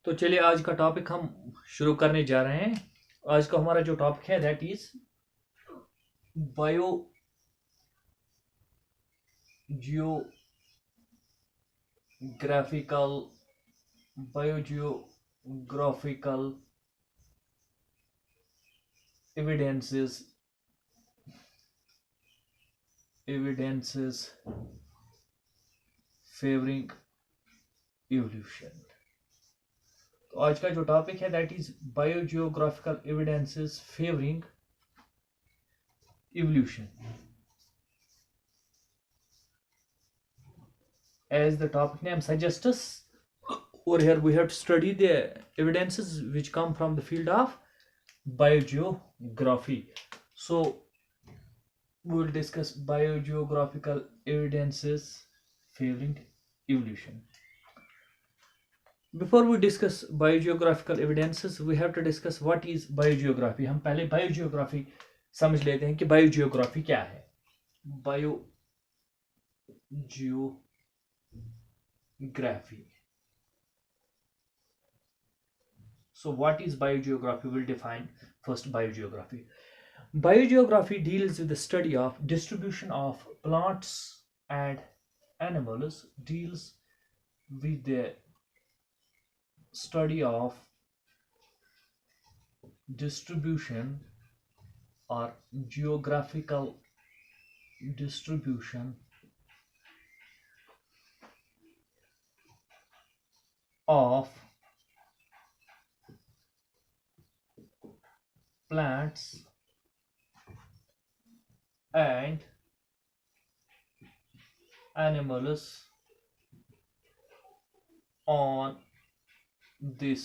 तो चलिए आज का टॉपिक हम शुरू करने जा रहे हैं। आज का हमारा जो टॉपिक है that is bio geographical biogeographical evidences favoring evolution। तो आज का जो टॉपिक है that is biogeographical evidences favouring evolution। As the topic name suggests, over here we have to study the evidences which come from the field of biogeography. So we will discuss biogeographical evidences favoring evolution. Before we discuss biogeographical evidences, we have to discuss what is biogeography। हम पहले biogeography समझ लेते हैं कि biogeography क्या है। Biogeography। So what is biogeography? We'll define first biogeography. Biogeography deals with the study of distribution of plants and animals, deals with the study of distribution or geographical distribution of plants and animals on this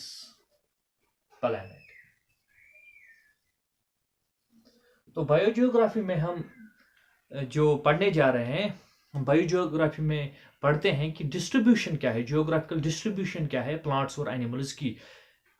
planet। तो biogeography में हम जो पढ़ने जा रहे हैं, biogeography में पढ़ते हैं कि डिस्ट्रीब्यूशन क्या है, जियोग्राफिकल डिस्ट्रीब्यूशन क्या है प्लांट्स और एनिमल्स की।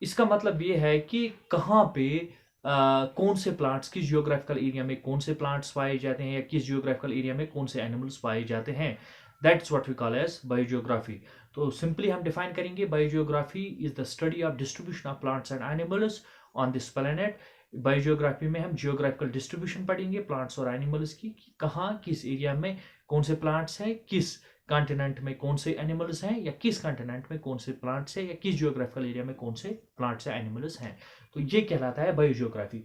इसका मतलब ये है कि कहाँ पे कौन से प्लांट्स, किस जियोग्राफिकल एरिया में कौन से प्लांट्स पाए जाते हैं या किस जियोग्राफिकल एरिया में कौन से एनिमल्स पाए जाते हैं। That's what we call as biogeography. तो सिंपली हम डिफाइन करेंगे, biogeography is the study of distribution of plants and animals on this planet. Biogeography में हम जियोग्राफिकल डिस्ट्रीब्यूशन पढ़ेंगे प्लांट्स और एनिमल्स की, कहाँ किस एरिया में कौन से प्लांट्स हैं, किस कॉन्टिनेंट में कौन से एनिमल्स हैं या किस कॉन्टिनेंट में कौन से प्लांट्स हैं या किस जियोग्राफिकल एरिया में कौन से प्लांट्स या एनिमल्स हैं। तो ये कहलाता है biogeography.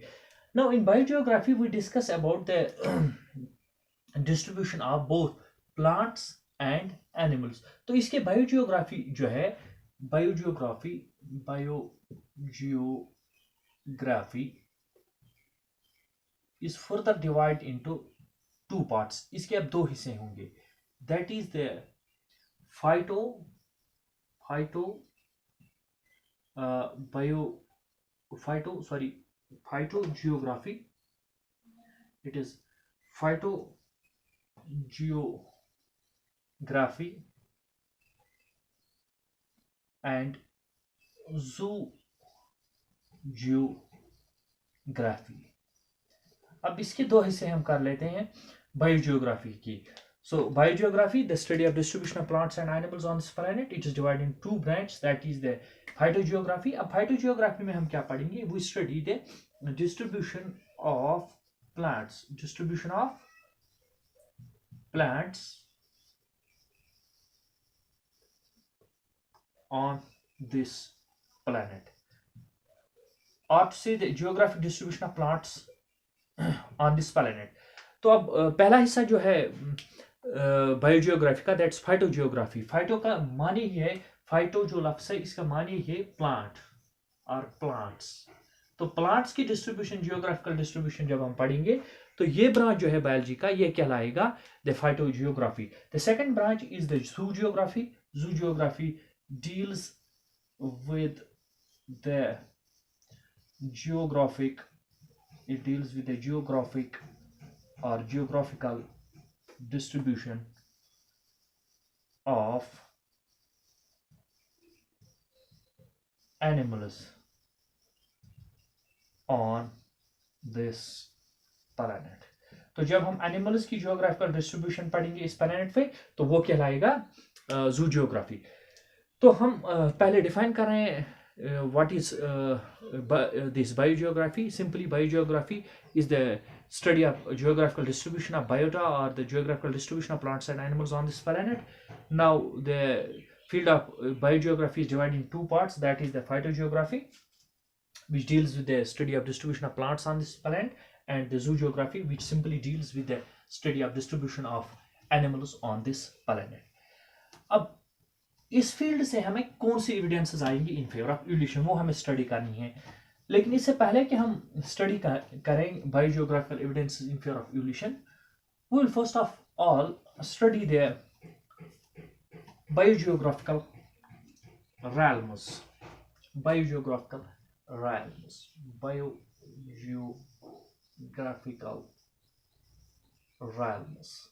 Now in biogeography we discuss about the distribution of both plants and animals. तो इसके बायोजियोग्राफी जो है, biogeography is further divided into two parts। इसके अब दो हिस्से होंगे। That is the phytogeography। It is phytogeography and zoogeography। अब इसके दो हिस्से हम कर लेते हैं बायोजियोग्राफी की। So biogeography, the study of distribution of plants and animals on this planet, it is divided in two branches, that is the phytogeography। अब phytogeography में हम क्या पढ़ेंगे? We study the distribution of plants on this planet, or to say the geographic distribution of plants on this planet। तो अब पहला हिस्सा जो है बायोजियोग्राफी का, दैट्स फाइटोजियोग्राफी। फाइटो का माने ही है, फाइटो जो लफ्ज है इसका माने ही है प्लांट और प्लांट्स। तो प्लांट्स की डिस्ट्रीब्यूशन, जियोग्राफिकल डिस्ट्रीब्यूशन जब हम पढ़ेंगे तो ये ब्रांच जो है बायोलॉजी का, ये कहलाएगा the phytogeography. The second branch is the zoogeography. Zoogeography deals with the geographic, it deals with the geographic or geographical distribution of animals on this planet। तो जब हम एनिमल्स की जियोग्राफिकल डिस्ट्रीब्यूशन पढ़ेंगे इस प्लेनेट पे तो वो कहलाएगा जूजियोग्राफी। तो हम पहले डिफाइन कर रहे हैं what is this biogeography? Simply, biogeography is the study of geographical distribution of biota, or the geographical distribution of plants and animals on this planet. Now, the field of biogeography is divided in two parts. That is the phytogeography, which deals with the study of distribution of plants on this planet, and the zoogeography, which simply deals with the study of distribution of animals on this planet. अब इस field से हमें कौन सी evidences आएंगी इन favour of evolution, वो हमें study करनी है। लेकिन इससे पहले कि हम स्टडी करें biogeographical evidences in favour of evolution, we will first of all study the biogeographical realms. Biogeographical realms. Biogeographical realms.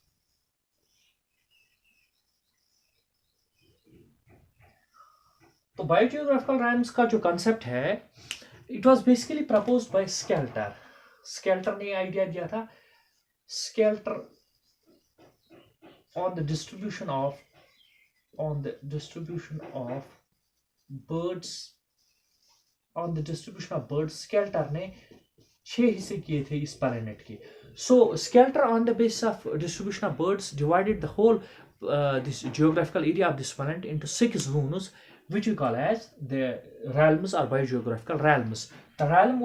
तो बायोजियोग्राफिकल रैम्स का जो कंसेप्ट है, it was basically proposed by Sclater. Sclater ने आइडिया दिया था। Sclater on the distribution of birds, Sclater ने 6 हिस्से किए थे इस प्लैनेट के। So Skelter, on the basis of distribution of birds, divided the whole this geographical area of this planet into 6 zones, which we call as the realms or biogeographical realms. The realm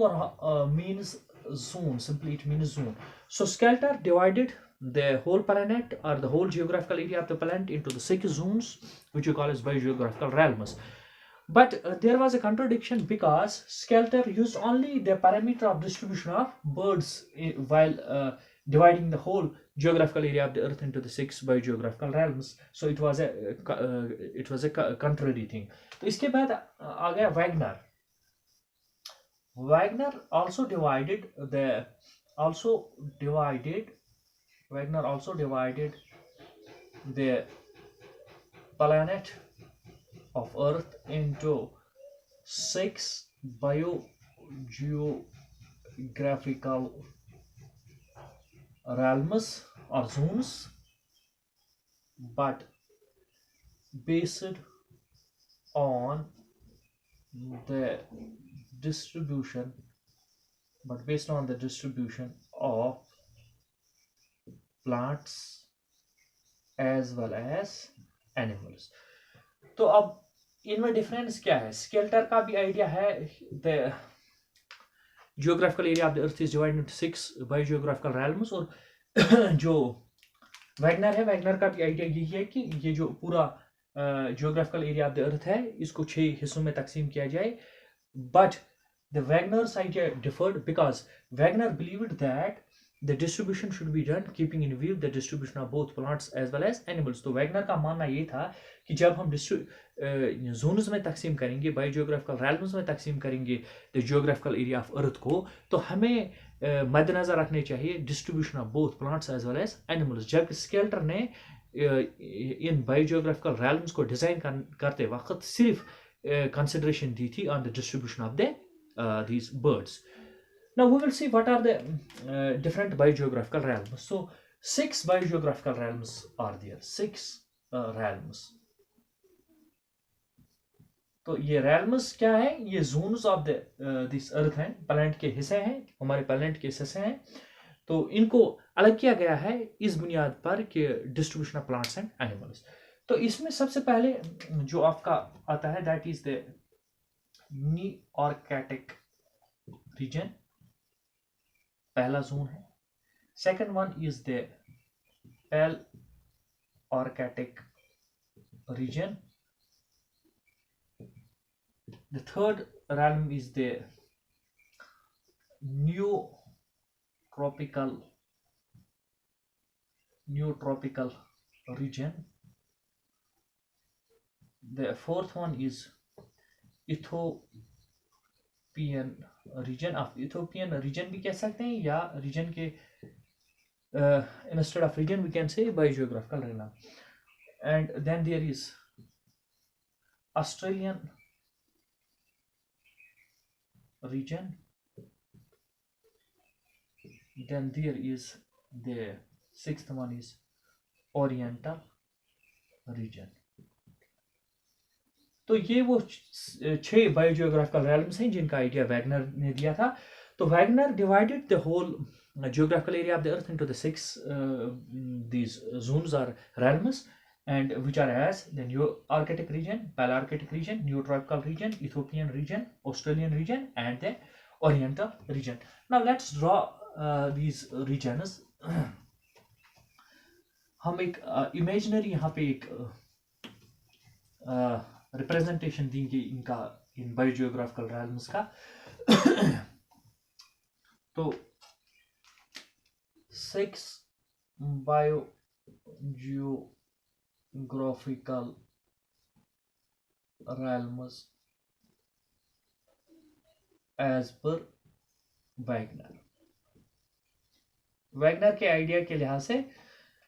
means zone, simply it means zone. So Skelter divided the whole planet or the whole geographical area of the planet into the 6 zones, which we call as biogeographical realms. But there was a contradiction, because Skelter used only the parameter of distribution of birds while dividing the whole geographical area of the earth into the 6 biogeographical realms. So it was a contrary thing. तो इसके बाद आ गया Wagner. Wagner also divided the planet of earth into 6 biogeographical realms or zones, but based on the distribution of plants as well as animals. तो अब इनमें difference क्या है? Skeletal का भी आइडिया है, the geographical area of the earth is divided into 6 biogeographical realms, और जो वैगनर है, वैगनर का भी आइडिया यही है कि ये जो पूरा geographical area of the earth है, इसको 6 हिस्सों में तकसीम किया जाए। But the Wagner's idea deferred, because Wagner believed that the distribution should be done keeping in view the distribution of both plants as well as animals. तो Wagner का मानना ये था कि जब हम जोन्स में तकसीम करेंगे, बायोजियोग्राफिकल realms में तकसीम करेंगे the geographical area of earth को, तो हमें मद्देनजर रखने चाहिए distribution of both plants as well as animals. जबकि स्केल्टर ने इन बायोजियोग्राफिकल realms को डिजाइन करते वक्त सिर्फ कंसिडरेशन दी थी on the distribution of the these birds. Now we will see what are the different biogeographical realms. So 6 biogeographical realms are there. 6 realms. तो ये realms क्या है? ये zones of the this earth हैं, planet के हिस्से हैं, हमारे planet के हिस्से हैं। तो इनको अलग किया गया है इस बुनियाद पर कि distribution of plants and animals. तो इसमें सबसे पहले जो आपका आता है, that is the Nearctic region, पहला जोन है। Second one is the Palearctic region. The third realm is the Neotropical region. The fourth one is Ethiopian region. आप Ethiopian region भी कह सकते हैं, या region के instead of region we can say biogeographical realm. And then there is Australian region. Then there is the sixth one is Oriental region. तो ये वो 6 बायोजियोग्राफिकल रेलम्स हैं जिनका आइडिया वैगनर ने दिया था। तो Wagner divided the whole geographical area of the earth into the 6 these zones or realms, and which are as the Neo-Arctic region, Palearctic region, Neotropical region, Ethiopian region, Australian region, and the Oriental region. Now let's draw these regions. हम एक imaginary यहाँ पे एक representation देंगे इनका, इन biogeographical realms का। तो 6 biogeographical realms as per Wagner. Wagner के आइडिया के लिहाज से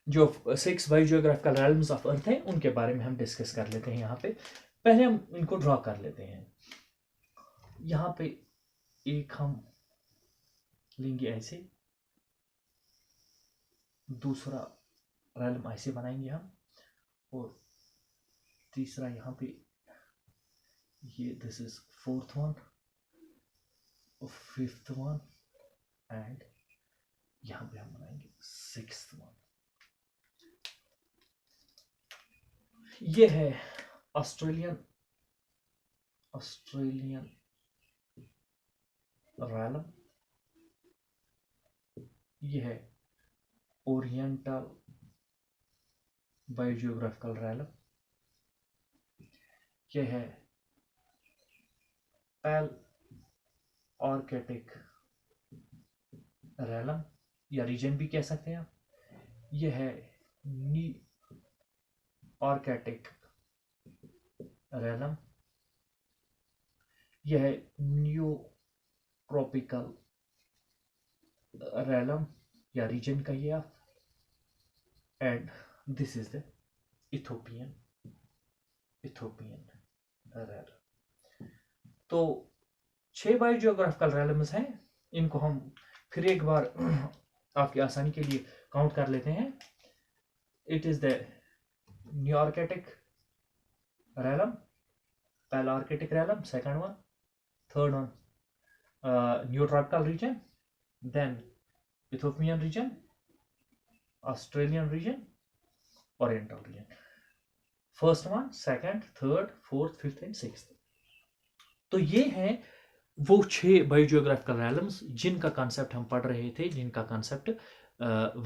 जो 6 बायोजियोग्राफिकल realms ऑफ अर्थ हैं उनके बारे में हम डिस्कस कर लेते हैं। यहाँ पे पहले हम इनको ड्रॉ कर लेते हैं। यहाँ पे एक हम लेंगे ऐसे, दूसरा realm ऐसे बनाएंगे हम, और तीसरा यहाँ पे ये this is 4th one, 5th one, and यहाँ पे हम बनाएंगे 6th वन। ये है ऑस्ट्रेलियन realm, ये है ओरिएंटल बायोजियोग्राफिकल realm, ये है पैलआर्कटिक realm या रीजन भी कह सकते हैं आप, ये है नी-आर्कटिक realm, यह है न्यूट्रॉपिकल realm या रीजन कहिए आप, and this is the Ethiopian realm। तो 6 बायोजियोग्राफिकल realms हैं, इनको हम फिर एक बार आपकी आसानी के लिए काउंट कर लेते हैं। It is the Nearctic realm, Palearctic realm, second one, third one neotropical region, then Ethiopian region, Australian region, Oriental region, first one, second, third, fourth, fifth and sixth। तो ये हैं वो 6 बायोजियोग्राफिकल realms जिनका concept हम पढ़ रहे थे, जिनका कॉन्सेप्ट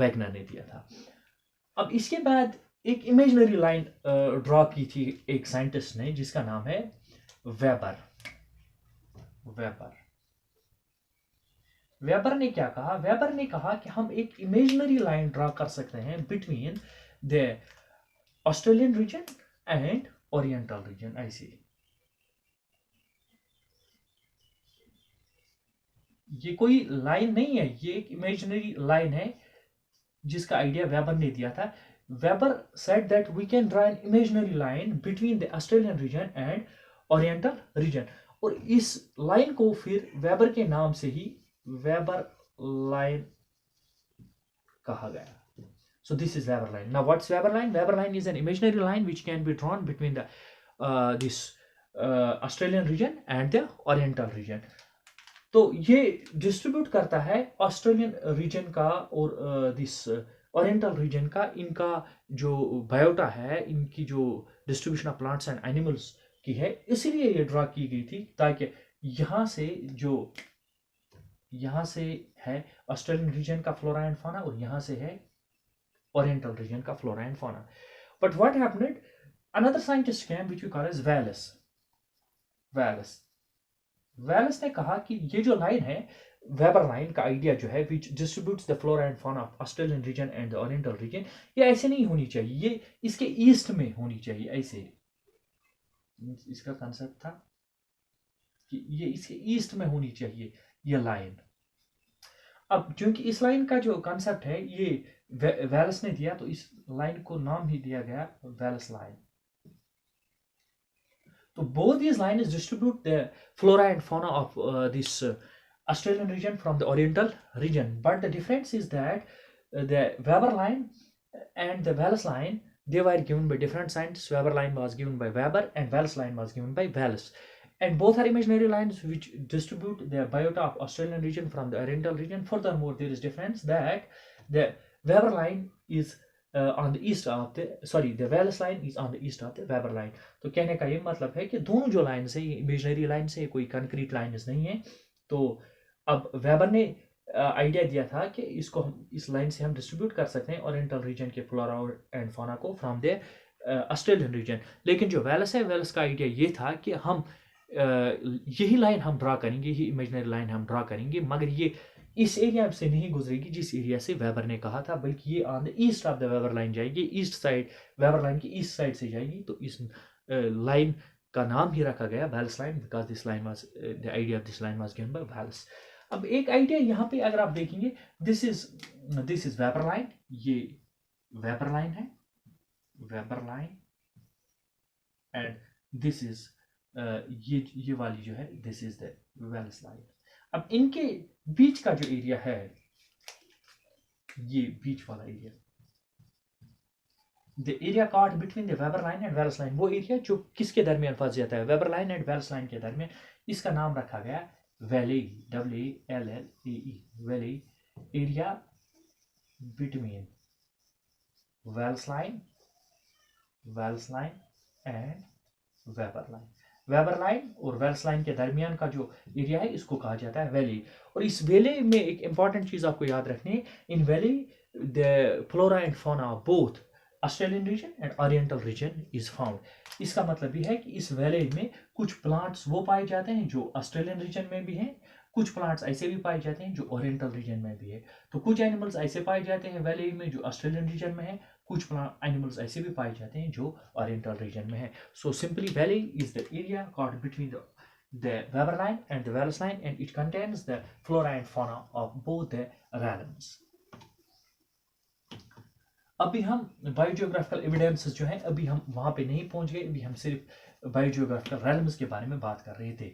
वैगनर ने दिया था। अब इसके बाद एक इमेजिनरी लाइन ड्रॉ की थी एक साइंटिस्ट ने जिसका नाम है वेबर। वेबर ने क्या कहा? वेबर ने कहा कि हम एक इमेजिनरी लाइन ड्रॉ कर सकते हैं between the Australian region and oriental region. ऐसे ये कोई लाइन नहीं है, ये एक इमेजिनरी लाइन है जिसका आइडिया वेबर ने दिया था। Weber said that we can draw an imaginary line between the Australian region and Oriental region, और इस लाइन को फिर वेबर के नाम से ही वेबर लाइन कहा गया। So this is Weber line. Now what's Weber line? Weber line is an imaginary line which can be drawn between the this Australian region and the Oriental region। तो ये distribute करता है Australian region का और this oriental region का, इनका जो biota है, इनकी जो distribution of plants and animals की है, इसीलिए ये ड्रॉ की गई थी ताकि यहाँ से है ऑस्ट्रेलियन रीजन का फ्लोरा एंड फौना और यहाँ से है ओरिएंटल रीजन का flora and fauna. But what happened, another scientist came which we call as Wallace ने कहा कि ये जो लाइन है वेबर लाइन का आइडिया जो है which distributes the flora and fauna of Australian region and the Oriental region, ये ऐसे नहीं होनी चाहिए, ये इसके ईस्ट में होनी चाहिए। ऐसे इसका कंसेप्ट था कि ये इसके ईस्ट में होनी चाहिए ये लाइन। अब क्योंकि इस लाइन का जो कंसेप्ट है ये वेलस ने दिया, तो इस लाइन को नाम ही दिया गया Wallace line. So both these lines distribute the flora and fauna of this Australian region from the Oriental region. But the difference is that the Weber line and the Wallace line they were given by different scientists. Weber line was given by Weber and Wallace line was given by Wallace, and both are imaginary lines which distribute the biota of Australian region from the Oriental region. Furthermore, there is difference that the Weber line is on the east of the Wallace line is on the east of the Weber line. तो कहने का ये मतलब है कि दोनों जो lines है ये इमेजिनरी लाइन्स है, कोई कंक्रीट लाइन्स नहीं है. तो अब वेबर ने आइडिया दिया था कि इसको हम इस लाइन से हम डिस्ट्रीब्यूट कर सकते हैं ओरिएंटल रीजन के फ्लोरा एंड फौना को फ्रॉम द ऑस्ट्रेलियन रीजन. लेकिन जो वेलस है, वेलस का आइडिया ये था कि हम यही लाइन हम ड्रा करेंगे, यही इमेजिनरी लाइन हम ड्रा करेंगे, मगर ये इस एरिया से नहीं गुजरेगी जिस एरिया से वेबर ने कहा था, बल्कि ये on the east of the Weber line जाएगी, ईस्ट साइड, वेबर लाइन की ईस्ट साइड से जाएगी. तो इस लाइन का नाम ही रखा गया Wallace line, because this line was the idea of this line was given by Wallace. अब एक आइडिया यहाँ पे अगर आप देखेंगे, दिस इज वेबर लाइन, ये वेबर लाइन है, Weber line, and this is ये वाली जो है this is the Wallace line. अब इनके बीच का जो एरिया है, ये बीच वाला area, the area caught between the Weber line and Wallace line, वो एरिया जो किसके दरमियान फंस जाता है, Weber line and Wallace line के दरमियान, इसका नाम रखा गया Wallacea, WALLAE, Wallacea, area between Wallace line and Weber line. Weber line और वेल्स लाइन के दरमियान का जो एरिया है इसको कहा जाता है वैली. और इस वैली में एक इंपॉर्टेंट चीज आपको याद रखनी है, in valley the flora and fauna both Australian region and oriental region is found. इसका मतलब यह है कि इस वैली में कुछ प्लांट्स वो पाए जाते हैं जो ऑस्ट्रेलियन रीजन में भी हैं, कुछ प्लांट्स ऐसे भी पाए जाते हैं जो ओरिएंटल रीजन में भी है. तो कुछ एनिमल्स ऐसे पाए जाते हैं वैली में जो ऑस्ट्रेलियन रीजन में है, कुछ एनिमल्स ऐसे भी पाए जाते हैं जो ओरिएंटल रीजन में है. So simply valley is the area caught between the Weber line and the Wallace line, and it contains the flora and fauna of both the realms. अभी हम बायोजियोग्राफिकल एविडेंसेस जो है अभी हम वहां पे नहीं पहुंच गए, अभी हम सिर्फ बायोजियोग्राफिकल रेलम्स के बारे में बात कर रहे थे.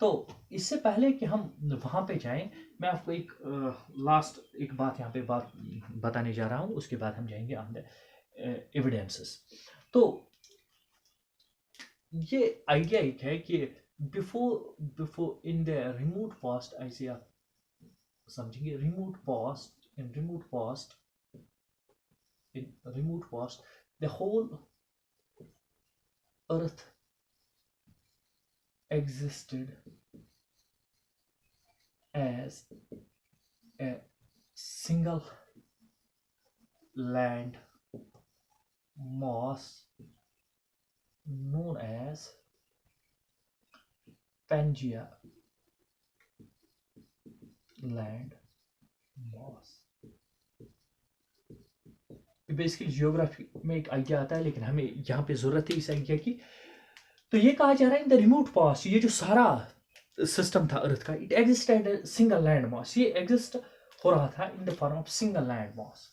तो इससे पहले कि हम वहां पे जाएं, मैं आपको एक लास्ट एक बात यहाँ पे बात बताने जा रहा हूँ, उसके बाद हम जाएंगे ऑन द एविडेंसेस. तो ये आइडिया एक है कि before in the remote past, ऐसे आप समझेंगे, remote past the whole earth existed as a single land mass known as Pangea land mass. Basically geography में एक आइडिया आता है, लेकिन हमें यहाँ पे जरूरत है इस आइडिया की. तो ये कहा जा रहा है इन द रिमोट पास्ट, ये जो सारा सिस्टम था अर्थ का, it existed single land mass, ये एग्जिस्ट हो रहा था in the form of single land mass.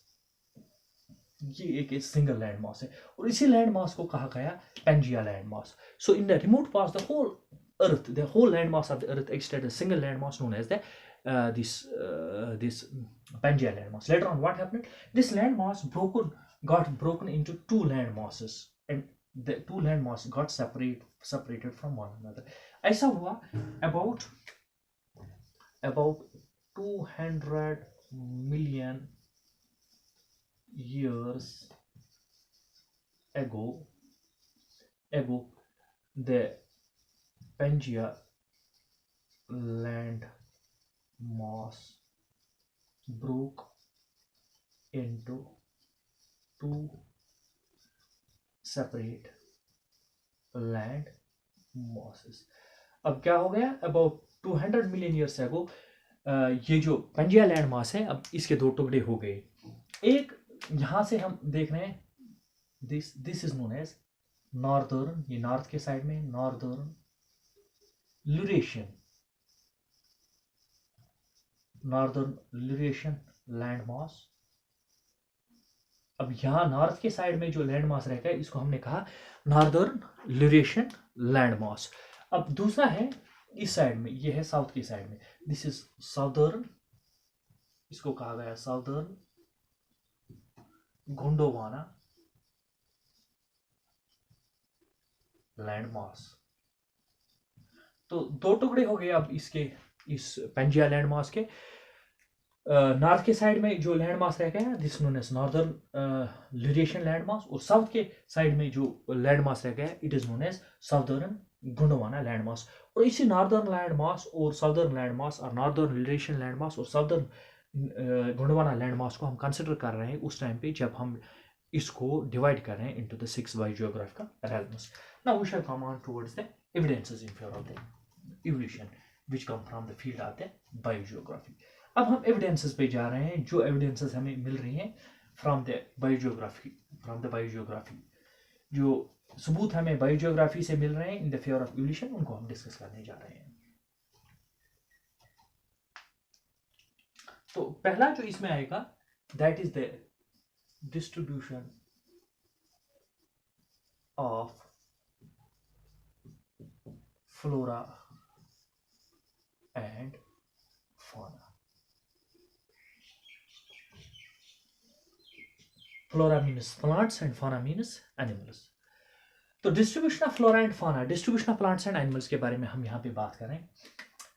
ये एक सिंगल लैंड मास है और इसी लैंड मास को कहा गया Pangaea land mass. So in the remote past the whole earth, the whole land mass of the earth existed as a single land mass known as the this Pangea land mass. Later on, what happened? This land mass got broken into two land masses, and the two land masses got separated from one another. ऐसा हुआ about 200 million years ago, the Pangea land mass broke into two separate land masses. अब क्या हो गया? About 200 million years ago, ये जो पंजिया land mass है, अब इसके दो टुकड़े हो गए. एक यहां से हम देख रहे हैं, this is known as northern, ये नॉर्थ के साइड में northern Laurentian, northern Laurasian land mass. अब यहां नॉर्थ के साइड में जो लैंड मास रहता है इसको हमने कहा नॉर्दर्न ल्यूरेशियन लैंड मास. अब दूसरा है इस साइड में, ये है साउथ की साइड में, दिस इज साउदर्न, इसको कहा गया साउदर्न गोंडोवाना लैंड मास। तो दो टुकड़े हो गए अब इसके, इस पेंजिया लैंड मास के। नॉर्थ के साइड में जो लैंड मास रह गया this known as northern Laurasian land mass, और साउथ के साइड में जो लैंड मास रह गया it is known as southern Gondwana land mass. और इसी नॉर्दर्न लैंड मास और साउदर्न लैंड मास और नॉर्दर्न ल्यूरेशियन लैंड मास और साउदर्न गोंडवाना लैंड मास को हम कंसिडर कर रहे हैं उस टाइम पे जब हम इसको डिवाइड कर रहे हैं into the 6 biogeographical realms. Now we shall come on towards the evidences in favor of the evolution which come from the field of the biogeography. अब हम एविडेंसेस पे जा रहे हैं, जो एविडेंसेस हमें मिल रही हैं फ्रॉम द बायोजियोग्राफी, जो सबूत हमें बायोजियोग्राफी से मिल रहे हैं in the favour of evolution, उनको हम डिस्कस करने जा रहे हैं। तो पहला जो इसमें आएगा that is the distribution of flora and fauna. Flora means plants and fauna means animals. तो डिस्ट्रीब्यूशन ऑफ फ्लोरा एंड फाना, distribution of plants and animals के बारे में हम यहाँ पे बात करें।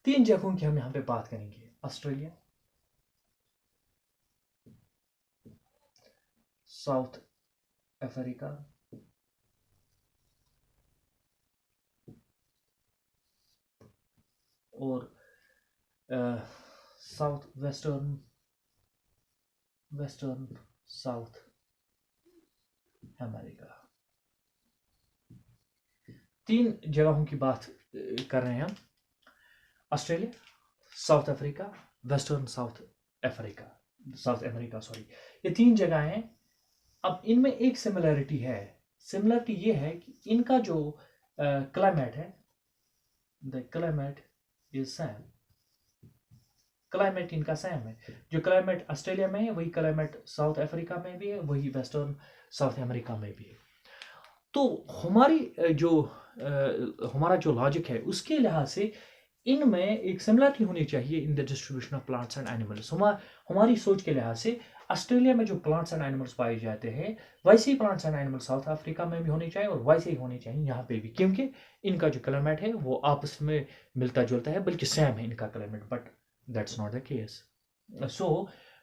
3 जगहों की हम यहाँ पे बात करेंगे, ऑस्ट्रेलिया, साउथ अफ्रीका और साउथ वेस्टर्न साउथ अमेरिका। 3 जगहों की बात कर रहे हैं हम, Australia, south Africa, western south America sorry, ये 3 जगह हैं। अब इनमें एक सिमिलरिटी है, सिमिलरिटी ये है कि इनका जो क्लाइमेट है, the climate is same, climate इनका सेम है। जो क्लाइमेट ऑस्ट्रेलिया में है वही क्लाइमेट साउथ अफ्रीका में भी है, वही वेस्टर्न साउथ अमेरिका में भी है। तो हमारा जो लॉजिक है उसके लिहाज से इनमें एक सिमिलरिटी होनी चाहिए in the distribution of plants and animals. हमारी सोच के लिहाज से ऑस्ट्रेलिया में जो प्लांट्स एंड एनिमल्स पाए जाते हैं वैसे ही plants and animals South Africa में भी होने चाहिए और वैसे ही होने चाहिए यहाँ पे भी, क्योंकि इनका जो क्लाइमेट है वो आपस में मिलता जुलता है, बल्कि सेम है इनका climate, but that's not the case. So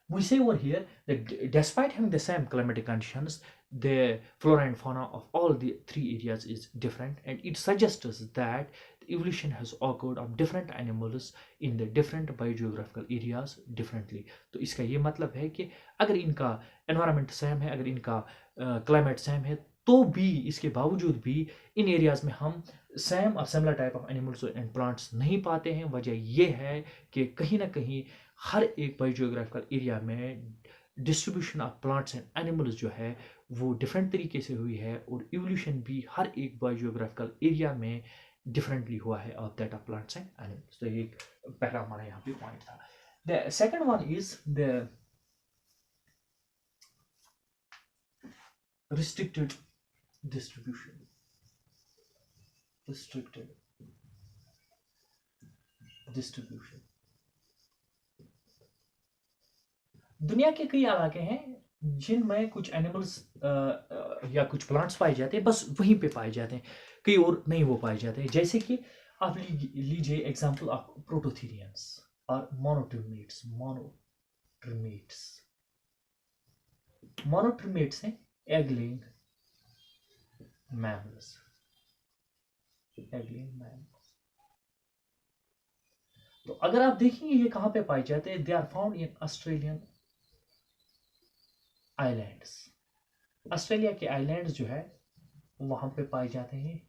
we say over here that despite having the same climatic conditions, the flora and fauna of all the 3 areas is different, and it suggests us that evolution has occurred of different animals in the different biogeographical areas differently. तो इसका ये मतलब है कि अगर इनका environment same है, अगर इनका climate same है, तो भी इसके बावजूद भी इन एरियाज में हम सेम और similar type of animals and plants नहीं पाते हैं। वजह यह है कि कहीं ना कहीं हर एक बायोजियोग्राफिकल एरिया में distribution of plants and animals जो है वो डिफरेंट तरीके से हुई है, और इवोल्यूशन भी हर एक बायोजियोग्राफिकल एरिया में डिफरेंटली हुआ है of that of plants and animals. तो ये पहला हमारा यहाँ पे पॉइंट था। The second one is the restricted distribution. दुनिया के कई इलाके हैं जिनमें कुछ एनिमल्स या कुछ प्लांट्स पाए जाते हैं, बस वहीं पे पाए जाते हैं, कहीं और नहीं वो पाए जाते हैं। जैसे कि आप लीजिए एग्जांपल ऑफ प्रोटोथीरियंस और मोनोट्रिमेट्स। मोनोट्रिमेट्स हैं एग-लेइंग mammals. तो अगर आप देखेंगे ये कहां पे पाए जाते हैं, they are found in Australian islands. Australia के आइलैंड्स जो है वहां पे पाए जाते हैं।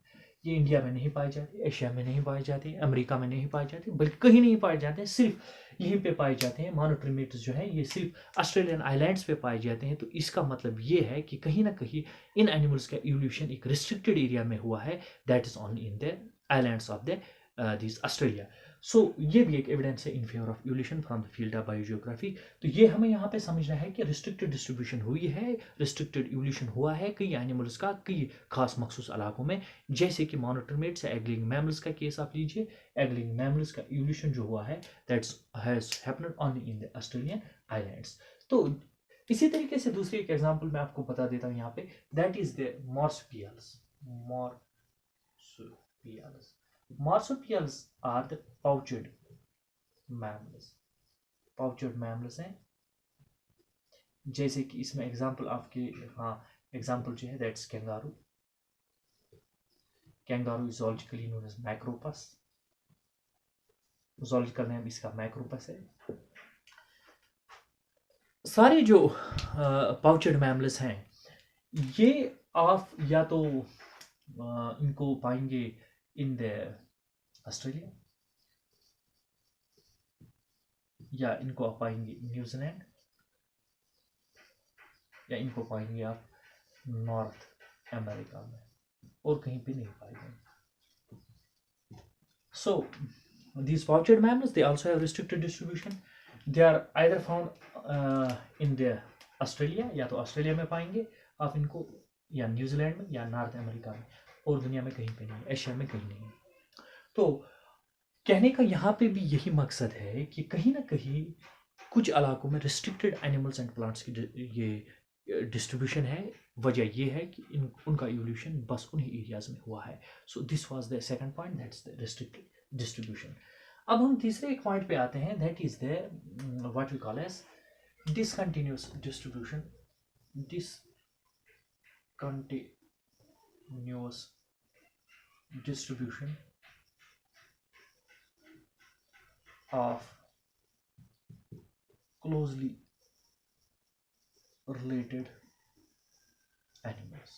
ये इंडिया में नहीं पाए जाते, एशिया में नहीं पाए जाते, अमेरिका में नहीं पाए जाते, बल्कि कहीं नहीं पाए जाते, सिर्फ यहीं पे पाए जाते हैं। मोनोट्रिमेट्स जो है ये सिर्फ ऑस्ट्रेलियन आइलैंड्स पे पाए जाते हैं। तो इसका मतलब ये है कि कहीं ना कहीं इन एनिमल्स का इवोल्यूशन एक रिस्ट्रिक्टेड एरिया में हुआ है, that is only in the islands of the this Australia. So ये भी एक एविडेंस है in favour of evolution from the field of biogeography. तो ये हमें यहाँ पे समझना है कि रिस्ट्रिक्टेड डिस्ट्रीब्यूशन हुई है, रिस्ट्रिक्टेड इवोल्यूशन हुआ है कई एनिमल्स का कई खास मखसूस इलाकों में, जैसे कि मोनोट्रिमेट्स या एग-लेइंग मैमल्स का केस आप लीजिए। एग-लेइंग मैमल्स का इवोल्यूशन जो हुआ है that's has happened only in the Australian islands. तो इसी तरीके से दूसरी एक एग्जांपल मैं आपको बता देता हूँ यहाँ पे, that is the marsupials. Marsupials. Marsupials are the pouched mammals. Pouched mammals हैं, जैसे कि इसमें एग्जांपल आपके, हाँ एग्जांपल जो है that's kangaroo. Kangaroo is zoologically known as Macropus. zoological name इसका मैक्रोपस है. सारे जो पाउचेड मैमल्स हैं ये आप या तो इनको पाएंगे इन द ऑस्ट्रेलिया, या इनको आप पाएंगे न्यूजीलैंड, या इनको पाएंगे आप नॉर्थ अमेरिका में, और कहीं पे नहीं पाएंगे. So these pouched mammals, they also have restricted distribution. They are either found in the Australia, या तो ऑस्ट्रेलिया में पाएंगे आप इनको, या न्यूजीलैंड में, या नॉर्थ अमेरिका में, और दुनिया में कहीं पे नहीं, एशिया में कहीं नहीं. तो कहने का यहाँ पे भी यही मकसद है कि कहीं ना कहीं कुछ इलाकों में रिस्ट्रिक्टेड एनिमल्स एंड प्लांट्स की ये डिस्ट्रीब्यूशन है. वजह ये है कि उनका इवोल्यूशन बस उन्हीं एरियाज में हुआ है. So this was the second point, that's the restricted distribution. अब हम तीसरे एक पॉइंट पे आते हैं, that is the what we call as discontinuous distribution. Discontinuous distribution of closely related animals.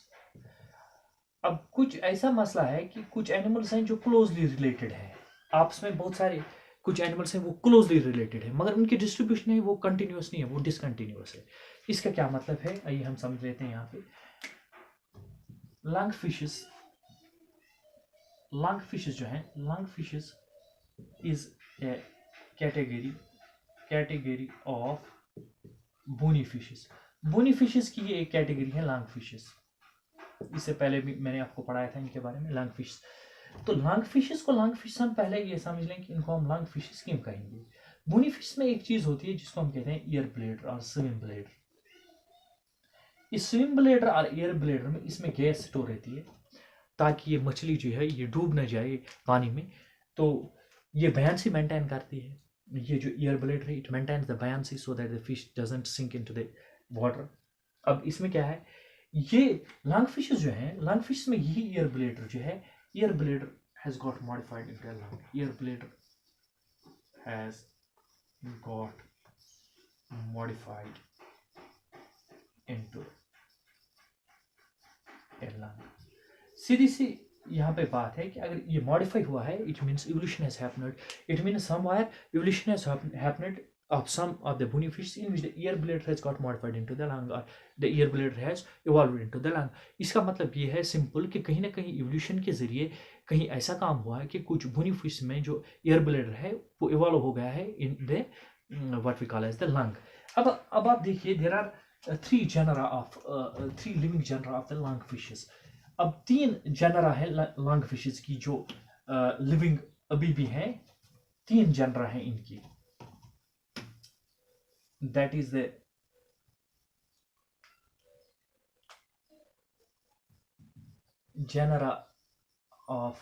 अब कुछ ऐसा मसला है कि कुछ एनिमल्स हैं जो क्लोजली रिलेटेड हैं आपस में, बहुत सारे कुछ एनिमल्स हैं वो क्लोजली रिलेटेड है, मगर उनकी डिस्ट्रीब्यूशन है वो कंटिन्यूस नहीं है, वो डिसकंटिन्यूस है. इसका क्या मतलब है, आइए हम समझ लेते हैं. यहाँ पे लंग फिशेस जो हैं, lung fishes is a category of bony fishes. Bony fishes की ये एक कैटेगरी है लंग फिशेस. इससे पहले भी मैंने आपको पढ़ाया था इनके बारे में, लंग फिश. तो लंग फिशेस को लंग फिश हम पहले ये समझ लें कि इनको हम लंग फिशेस क्यों कहेंगे. बोनी फिश में एक चीज होती है जिसको हम कहते हैं ईयर ब्लेडर और स्विम ब्लेडर. इस स्विम ब्लेडर और ईयर ब्लेडर में इसमें गैस स्टोर रहती है ताकि ये मछली जो है ये डूब न जाए पानी में. तो ये बयानसी मेंटेन करती है. ये जो ईयर ब्लेडर है it maintains the buoyancy so that the fish doesn't sink into the water. अब इसमें क्या है, ये लंग फिशेस जो हैं, लंग फिश में यही ईयर ब्लेडर जो है, ear bladder has got modified into a lung. Ear bladder has got modified into a lung. सीधी सी यहाँ पे बात है कि अगर ये मॉडिफाई हुआ है, it means evolution has happened. It means somewhere evolution has happened of some of the bony fish in which the ear bladder has got modified into the lung, or the ear bladder has evolved into the lung. इसका मतलब ये है simple कि कहीं ना कहीं evolution के जरिए कहीं ऐसा काम हुआ है कि कुछ बोनी फिश में जो ear bladder है वो इवॉल्व हो गया है in the what we call as the lung. अब आप देखिए there are three living genera of the lung fishes. अब 3 जनरा है लंग फिशेस की जो लिविंग अभी भी हैं. 3 जनरा हैं इनकी. That is the genera of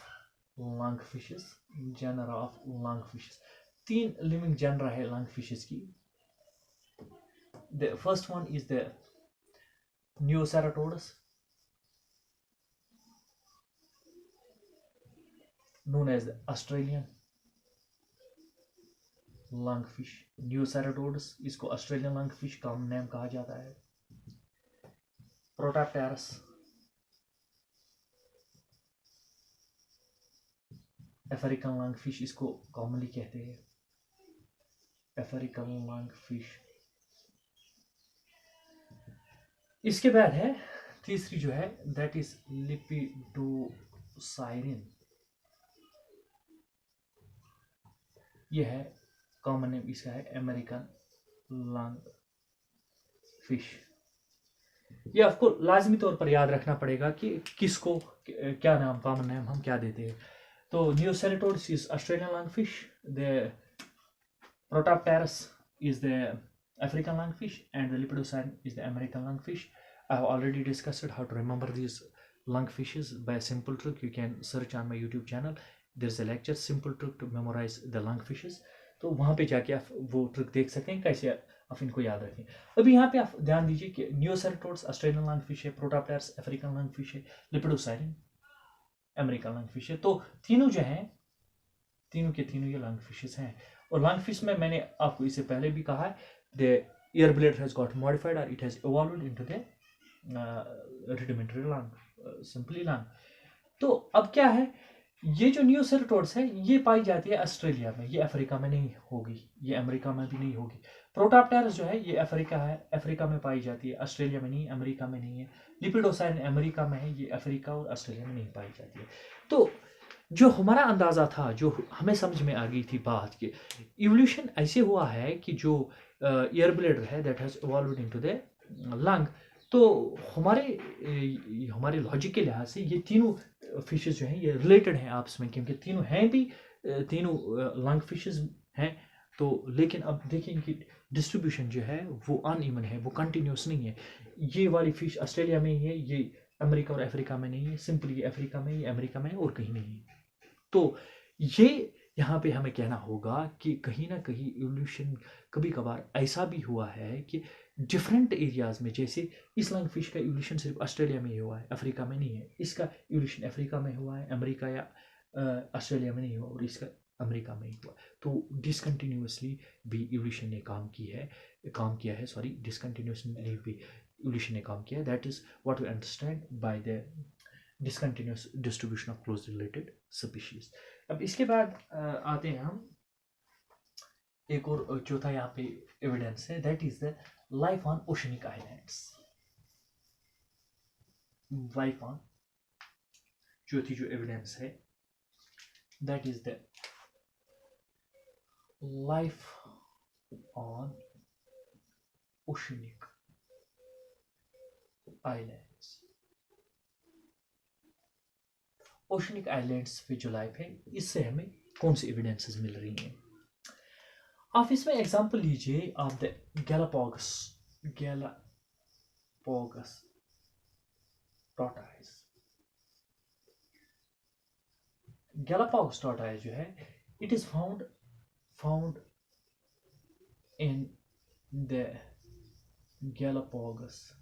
lungfishes. Genera of lungfishes. 3 living genera है lungfishes की. The first one is the Neoceratodus, known as the Australian lungfish. Neoceratodus इसको ऑस्ट्रेलियन लंगफिश का नेम कहा जाता है. प्रोटैप्टेरस, अफ्रीकन लंगफिश इसको कॉमनली कहते हैं, अफ्रीकन लंगफिश. इसके बाद है तीसरी जो है दैट इज लिपिडोसाइरिन. यह है कॉमन नेम इसका है अमेरिकन लंग फिश. ये आपको लाजमी तौर पर याद रखना पड़ेगा कि किसको क्या नाम, कॉमन नेम हम क्या देते हैं. तो Neoceratodus is Australian lung fish, the Protopterus is the African lungfish, and the Lepidosaurin is the American lungfish. I have already discussed how to remember these lungfishes by a simple trick. You can search on my YouTube channel. There's a lecture, simple trick to memorize the lungfishes. तो वहाँ पे जाके आप वो trick देख सकते हैं कैसे आप इनको याद रखें। अभी यहाँ पे आप ध्यान दीजिए कि नियोसेरेटोड्स ऑस्ट्रेलियन लंगफिश है, प्रोटोप्टेरस अफ्रीकन लंगफिश है, लेपिडोसाइरिन अमेरिकन लंगफिश है। तो तीनों जो हैं, तीनों के तीनों ये लंगफिशेस हैं। और लंगफिश में मैंने आपको इससे पहले भी कहा है, the air bladder has got modified और it has evolved into the rudimentary lung, simply lung. तो अब क्या है, ये जो नियोसेरेटोड्स है ये पाई जाती है ऑस्ट्रेलिया में, ये अफ्रीका में नहीं होगी, ये अमेरिका में भी नहीं होगी। प्रोटोप्टेरस जो है ये अफ्रीका है, अफ्रीका में पाई जाती है, ऑस्ट्रेलिया में नहीं, अमेरिका में नहीं है। लिपिडोसाइरिन अमेरिका में है, ये अफ्रीका और ऑस्ट्रेलिया में नहीं पाई जाती है। तो जो हमारा अंदाज़ा था, जो हमें समझ में आ गई थी बात कि इवोल्यूशन ऐसे हुआ है कि जो एयर ब्लेडर है that has evolved into the lung. तो हमारे लॉजिक के लिहाज से ये तीनों फिशेस जो हैं ये रिलेटेड हैं आपस में, क्योंकि तीनों हैं भी, तीनों लंग फिशेस हैं। तो लेकिन अब देखें कि डिस्ट्रीब्यूशन जो है वो अनइवन है, वो कंटिन्यूस नहीं है। ये वाली फिश ऑस्ट्रेलिया में ही है, ये अमेरिका और अफ्रीका में नहीं है, सिंपली ये अफ्रीका में, ये अमेरिका में और कहीं नहीं है। तो ये यहाँ पे हमें कहना होगा कि कहीं ना कहीं इवोल्यूशन कभी कभार ऐसा भी हुआ है कि डिफरेंट एरियाज में, जैसे इस लंगफिश का इवोल्यूशन सिर्फ ऑस्ट्रेलिया में ही हुआ है, अफ्रीका में नहीं है। इसका इवोल्यूशन अफ्रीका में हुआ है, अमेरिका या ऑस्ट्रेलिया में नहीं हुआ, और इसका अमेरिका में ही हुआ। तो डिसकंटिन्यूसली भी इवोल्यूशन ने काम किया है, सॉरी, डिसकंटिन्यूसली भी इवोल्यूशन ने काम किया है। That is what we understand by the discontinuous distribution of close related species. अब इसके बाद आते हैं हम एक और चौथा यहाँ पे एविडेंस है, that is the life on oceanic islands. Life on, चौथी जो एविडेंस है that is the life on oceanic islands. Oceanic islands पे जो लाइफ है, इससे हमें कौन सी एविडेंसेस मिल रही हैं। आप इसमें एग्जांपल लीजिए of the Galapagos tortoise. Galapagos tortoise जो है, it is found in the Galapagos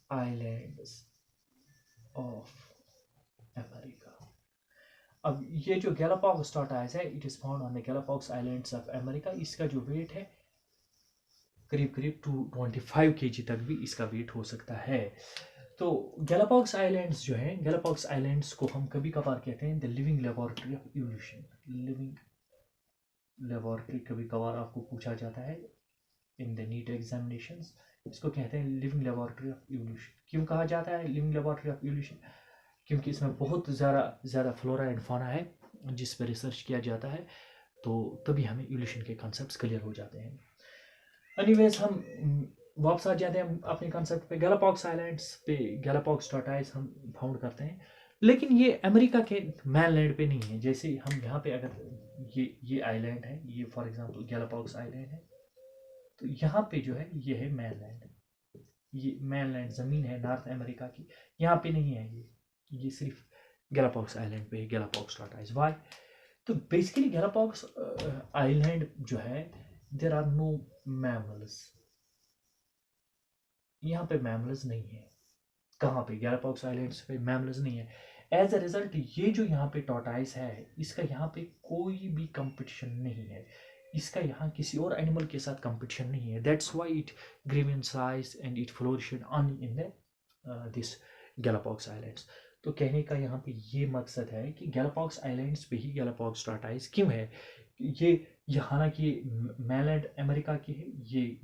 islands of America. अब ये जो गैलापागोस टॉर्टोइज है, it is found on the Galapagos islands of America. इसका जो वेट है करीब 225 kg तक भी इसका वेट हो सकता है। तो गैलापागोस आइलैंड्स जो है, गैलापागोस आइलैंड्स को हम कभी कभार कहते हैं the living laboratory of evolution. Living laboratory कभी कभार आपको पूछा जाता है इन द नीट एग्जामिनेशंस, इसको कहते हैं लिविंग लेबोरेटरी ऑफ इवोल्यूशन। क्यों कहा जाता है लिविंग लेबोरेटरी ऑफ इवोल्यूशन? क्योंकि इसमें बहुत ज़्यादा फ्लोरा एंड फौना है जिस पर रिसर्च किया जाता है, तो तभी हमें इवोल्यूशन के कॉन्सेप्ट्स क्लियर हो जाते हैं। एनीवेज, हम वापस आ जाते हैं अपने कॉन्सेप्ट पे। गैलापागोस आइलैंड्स पे गैलापागोस टॉर्टोइज हम फाउंड करते हैं, लेकिन ये अमेरिका के मैनलैंड पे नहीं है। जैसे हम यहाँ पे अगर ये आइलैंड है, ये फॉर एग्जांपल गैलापागोस आइलैंड है, तो यहाँ पे जो है ये है मैनलैंड, ये मैनलैंड ज़मीन है नॉर्थ अमेरिका की, यहाँ पे नहीं है ये सिर्फ गैलापागोस आइलैंड पे है गैलापागोस टॉर्टोइज। वाई? तो बेसिकली गैलापागोस आइलैंड जो है, देयर आर नो मैमल्स, यहाँ पे मैमल्स नहीं है। कहाँ पे? गैलापागोस आइलैंड्स पे मैमल्स नहीं है। एज अ रिजल्ट ये जो यहाँ पे टॉर्टोइज है, इसका यहाँ पे कोई भी कंपटीशन नहीं है, इसका यहाँ किसी और एनिमल के साथ कंपटीशन नहीं है। That's why it grew in size and it flourished only in this Galapagos islands. तो कहने का यहाँ पे ये मकसद है कि गैलापागोस आइलैंड्स पे ही गैलापागोस टॉर्टोइज क्यों है। ये हालांकि मैनलैंड अमेरिका की है, ये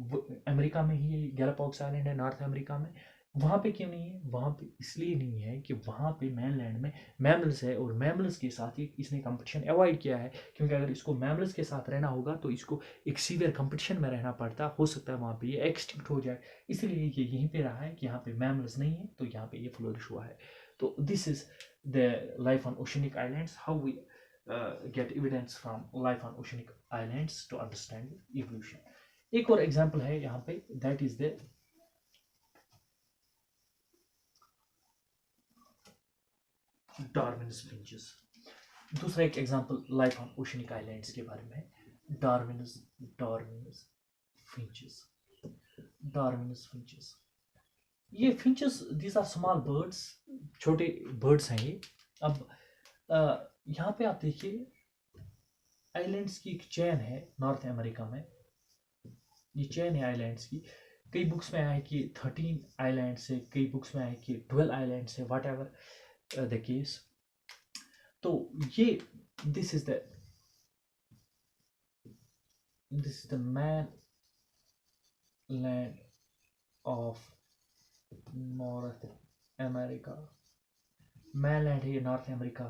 अमेरिका में ही गैलापागोस आइलैंड है नॉर्थ अमेरिका में, वहाँ पे क्यों नहीं है? वहाँ पे इसलिए नहीं है कि वहाँ पे मैनलैंड में मैमल्स है, और मैमल्स के साथ ही इसने कंपटीशन अवॉइड किया है। क्योंकि अगर इसको मैमल्स के साथ रहना होगा तो इसको एक सीवियर कंपटीशन में रहना पड़ता, हो सकता है वहाँ पे ये एक्सटिंक्ट हो जाए। इसलिए ये यहीं पे रहा है कि यहाँ पे मैमल्स नहीं है, तो यहाँ पे ये फ्लोरिश हुआ है। तो this is the life on oceanic islands, how we get evidence from life on oceanic islands to understand evolution। एक और एग्जांपल है यहाँ पे, that is the Darwin's finches. दूसरा एक example life on oceanic islands के बारे में है, डार्विन्स फिंचेस। डार्विन्स फिंचेस, ये finches these are small birds, छोटे बर्ड्स हैं ये। अब यहाँ पे आप देखिए आइलैंड्स की एक चेन है नॉर्थ अमेरिका में, ये चेन है आइलैंड्स की। कई बुक्स में आया है कि 13 आइलैंड्स है, कई बुक्स में आया है कि 12 आइलैंड्स है, वट एवर द केस। तो ये this is the man land of north America, mainland है ये नॉर्थ अमेरिका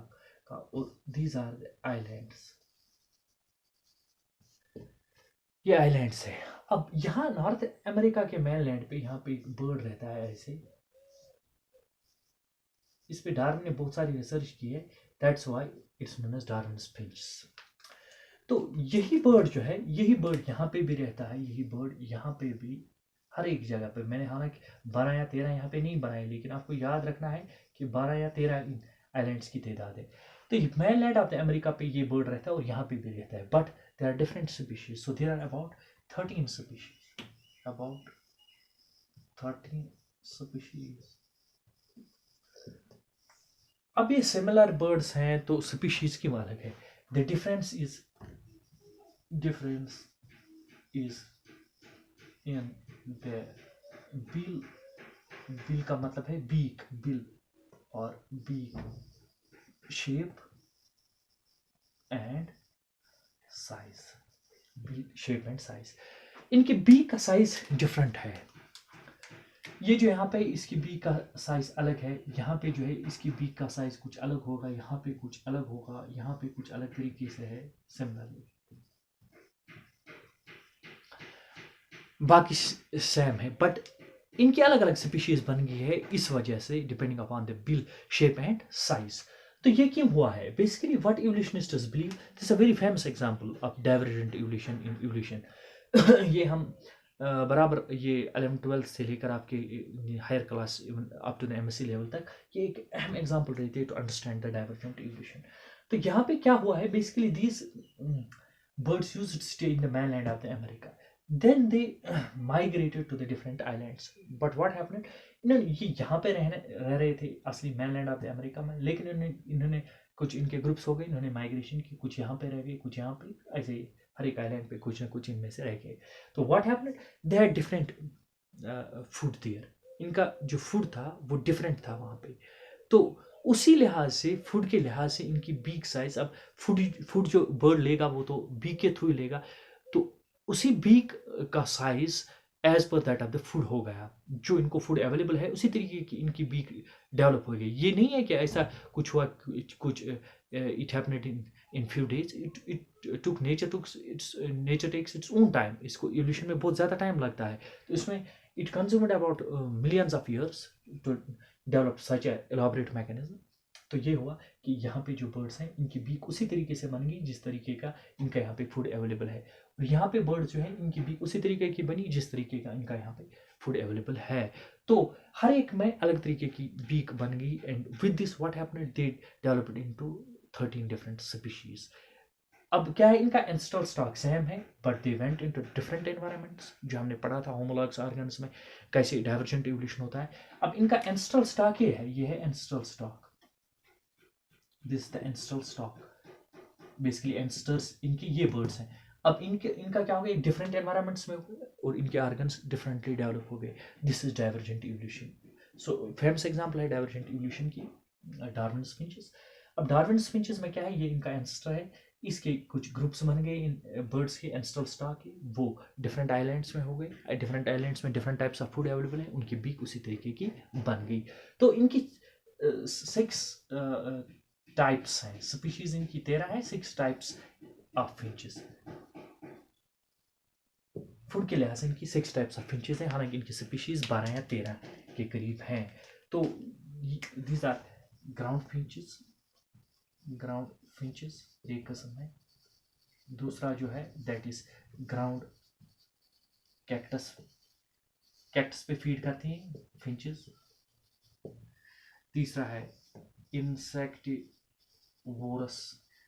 का, और दीज आर द आइलैंड्स, ये आइलैंड्स है। अब यहाँ नॉर्थ अमेरिका के मैनलैंड पे यहाँ पे एक बर्ड रहता है ऐसे, इस पे डार्विन ने बहुत सारी रिसर्च की है, that's why it's known as Darwin's finch. तो यही बर्ड जो है, यही बर्ड यहाँ पे भी रहता है, यही बर्ड यहाँ पे भी, हर एक जगह पे। मैंने हालांकि 12 या 13 यहाँ पे नहीं बनाए, लेकिन आपको याद रखना है कि 12 या 13 आइलैंड्स की तादाद है। तो मैनलैंड ऑफ द अमेरिका पे ये बर्ड रहता है और यहाँ पे भी रहता है, but there are different species, so there are about 13 species, about 13 species. अब ये सिमिलर बर्ड्स हैं तो स्पीशीज की अलग है। The difference is in the bill, bill का मतलब है बीक, बिल और beak shape and size, bill shape and size. इनके बीक का साइज डिफरेंट है, ये जो यहाँ पे इसकी बीक का साइज अलग है, यहाँ पे जो है इसकी बीक का साइज कुछ अलग होगा, यहाँ पे कुछ अलग होगा, यहाँ पे कुछ अलग तरीके से है, सिमिलरली बाकी सेम है, बट इनकी अलग अलग स्पीशीज बन गई है इस वजह से, depending upon the bill shape and size. तो ये क्यों हुआ है? Basically what evolutionists believe, this a very famous example of divergent evolution in evolution. ये हम बराबर ये 11th-12th से लेकर आपके higher class even up to the MSc level तक ये एक अहम एग्जांपल रहती है to understand the divergent evolution. तो यहाँ पे क्या हुआ है, basically these birds used to stay in the mainland of the America. Then they migrated to the different islands. But what happened? इन्होंने ये यहाँ पे रह रहे थे असली mainland of the America में, लेकिन इन्होंने कुछ इनके ग्रुप्स हो गए, इन्होंने माइग्रेशन की, कुछ यहाँ पे रह गए, कुछ यहाँ पे, ऐसे हर एक आइलैंड पे कुछ ना कुछ इनमें से रह गए। तो what happened, they had different food there, इनका जो फूड था वो डिफरेंट था वहाँ पे। तो उसी लिहाज से, फूड के लिहाज से इनकी बीक साइज, अब फूड जो बर्ड लेगा वो तो बीक के थ्रू ही लेगा, तो उसी बीक का size as per that of the food हो गया, जो इनको फूड अवेलेबल है उसी तरीके की इनकी बीक डेवलप हो गई। ये नहीं है कि ऐसा कुछ हुआ, कुछ it happened in few days, it took nature takes its own time. इसको इवोल्यूशन में बहुत ज़्यादा टाइम लगता है, तो इसमें it consumed about millions of years to develop such elaborate mechanism. तो ये हुआ कि यहाँ पे जो बर्ड्स हैं इनकी बीक उसी तरीके से बन गई जिस तरीके का इनका यहाँ पे फूड अवेलेबल है, और यहाँ पे बर्ड्स जो है इनकी बीक उसी तरीके की बनी जिस तरीके का इनका यहाँ पे फूड अवेलेबल है। तो हर एक में अलग तरीके की बीक बन गई, and with this what happened, they developed into 13 different species. अब क्या है, इनका एंसेस्ट्रल स्टॉक सेम है, but they went into different environments, जो हमने पढ़ा था होमोलॉगस ऑर्गन्स में कैसे डाइवर्जेंट इवोल्यूशन होता है। अब इनका एंसेस्ट्रल स्टॉक ये है ancestral stock, this the ancestral stock, basically ancestors इनकी ये बर्ड्स हैं। अब इनका क्या हो गया, डिफरेंट एनवायरनमेंट्स में और इनके ऑर्गन्स डिफरेंटली डेवलप हो गए, this is divergent evolution. So famous example है डाइवर्जेंट इवोल्यूशन की डार्विन्स फिंचेस। अब डार्विन्स फिंचेस में क्या है, ये इनका एंसेस्टर है, इसके कुछ ग्रुप्स बन गए इन बर्ड्स के एंसेस्ट्रल स्टॉक के, वो डिफरेंट आइलैंड्स में हो गए, डिफरेंट आइलैंड्स में different types of food available है, उनकी बीक उसी तरीके की बन गई। तो इनकी 6 टाइप्स हैं, स्पीशीज इनकी 13 है, 6 टाइप्स ऑफ फिंचेस। फूड के लिहाज से इनकी 6 टाइप्स ऑफ फिंचेस हैं, हालांकि इनकी स्पीशीज 12 या 13 के करीब हैं। तो these are ground finches, ground finches एक किस्म है। दूसरा जो है that is ground cactus, cactus पे फीड करती हैं फिंचेस। तीसरा है इंसेक्टिवोरस,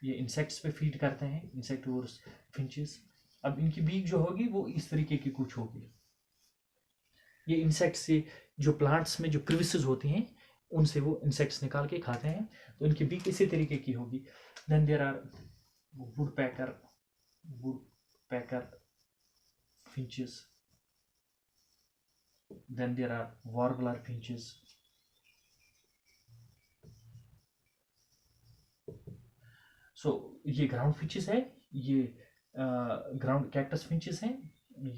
ये इंसेक्ट्स पे फीड करते हैं, इंसेक्टिवोरस फिंचेस। अब इनकी बीक जो होगी वो इस तरीके की कुछ होगी। ये इंसेक्ट से जो प्लांट्स में जो प्रिविसेस होती हैं उनसे वो इंसेक्ट्स निकाल के खाते हैं, तो इनकी बीक इसी तरीके की होगी। Then there are woodpecker finches, then there are warbler finches. So ये ग्राउंड फिंचेस है, ये ग्राउंड कैक्टस फिंचेस हैं,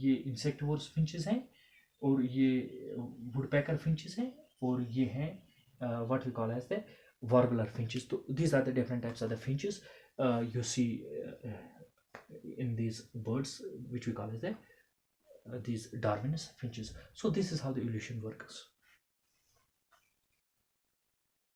ये इंसेक्टिवोरस फिंचेस हैं, और ये वुडपेकर फिंचेस हैं, और ये हैं what we call as the warbler finches. So these are the different types of the finches you see in these birds, which we call as the these Darwin's finches. So this is how the evolution works.